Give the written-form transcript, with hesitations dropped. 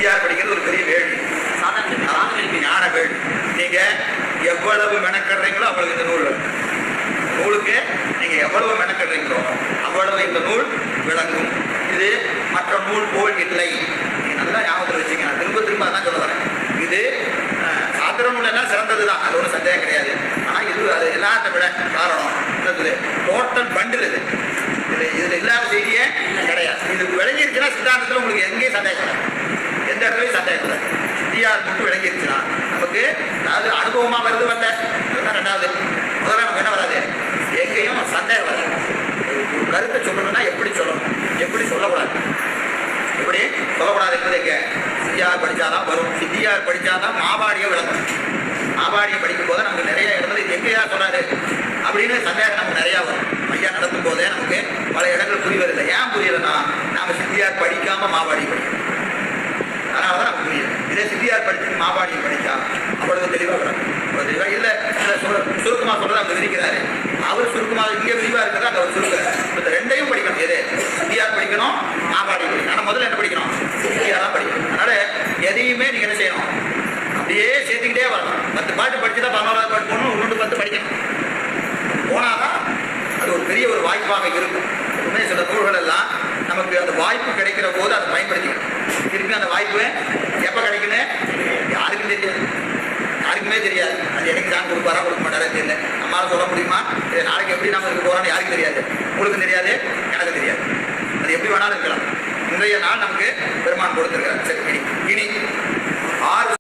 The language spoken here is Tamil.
சித்தியார் படிக்கிறது ஒரு பெரிய வேள்வி, ஞான வேள்வி. நீங்க எவ்வளவு மெனக்கடுறீங்களோ அவ்வளவு இந்த நூல் நூலுக்கு நீங்க எவ்வளவு மெனக்கடுறீங்களோ அவ்வளவு இந்த நூல் விளங்கும். இது மற்ற நூல் போல் இல்லை. நீங்க நல்லா ஞாபகத்தில் வச்சுங்க. நான் திரும்ப திரும்ப அதான் சொல்ல வரேன். இது சாத்திர நூல் எல்லாம் சிறந்ததுதான், அது ஒன்றும் சந்தேகம் கிடையாது. ஆனால் இது அது எல்லாத்த விட காரணம் என்னது, டோட்டல் பண்டில் இது. இதுல இல்லாத செய்தியே கிடையாது. இது விளங்கிருச்சுன்னா சித்தாந்தத்தில் உங்களுக்கு எங்கேயும் சந்தேகம் இல்லை, எந்த இடத்துலையும் சந்தேகம் இல்லை. சித்தியார் மட்டும் விளங்கிருச்சுன்னா நமக்கு அதாவது அனுபவமா வருது வரல, அதுதான் ரெண்டாவது. முதல்ல நமக்கு என்ன வராது, எங்கேயும் சந்தேகம் வராது. கருத்தை சொல்லணும்னா எப்படி சொல்லணும், எப்படி சொல்லக்கூடாது, எப்படி சொல்லக்கூடாது என்பதை சித்தியார் படித்தாதான் வரும். சித்தியார் படித்தாதான் மாபாடியை விளக்கும். மாபாடியை படிக்கும் போது நமக்கு நிறைய இடத்துல இது எங்கேயா சொல்றாரு அப்படின்னு சந்தேகம் நமக்கு நிறையா வரும். ஐயா நடத்தும் போதே நமக்கு பல இடங்கள் புரிவதில்லை. ஏன் புரியலைன்னா நாம சித்தியார் படிக்காம மாபாடி படிக்கணும். அதனாலதான் நமக்கு புரியுது. இதே சித்தியார் படிச்சு மாபாடியை படித்தா அவ்வளவு தெளிவாக வரும். தெளிவாக இல்லை சுருக்கமாக சொல்றதை அவங்க விதிக்கிறாரு. அவர் சுருக்கமாக இங்கே விரிவாக இருக்கிறதா அந்த அவர் சுருக்கிறார். இந்த ரெண்டையும் படிக்கணும். எது சித்தியார் படிக்கணும், மாபாடி படிக்கணும். ஆனால் முதல்ல என்ன படிக்கணும், சித்தியார் தான் படிக்கணும். அதனால எதையுமே நீங்க என்ன செய்யணும், அப்படியே சேர்த்துக்கிட்டே வரணும். 10 பாட்டு படிச்சுதான் 11வது பாட்டு போகணும், 1 10 படிக்கணும். போனாதான் அது ஒரு பெரிய ஒரு வாய்ப்பாக இருக்கும். உண்மையை சில நூல்கள் எல்லாம் நமக்கு அந்த வாய்ப்பு கிடைக்கிற போது அதை பயன்படுத்திக்கணும். திருப்பி அந்த வாய்ப்பு எப்போ கிடைக்குன்னு யாருக்கும் தெரியாது, யாருக்குமே தெரியாது. அது எனக்கு தான் கொடுப்பாரா கொடுக்க மாட்டாரே தெரியல. நம்மளால சொல்ல முடியுமா, நாளைக்கு எப்படி நம்ம இருக்க போறோம்னு யாருக்கும் தெரியாது, உங்களுக்கும் தெரியாது, எனக்கு தெரியாது. அது எப்படி வேணாலும் இருக்கலாம். இன்றைய நாள் நமக்கு பெருமான் கொடுத்திருக்கிறார். சரி, இனி 6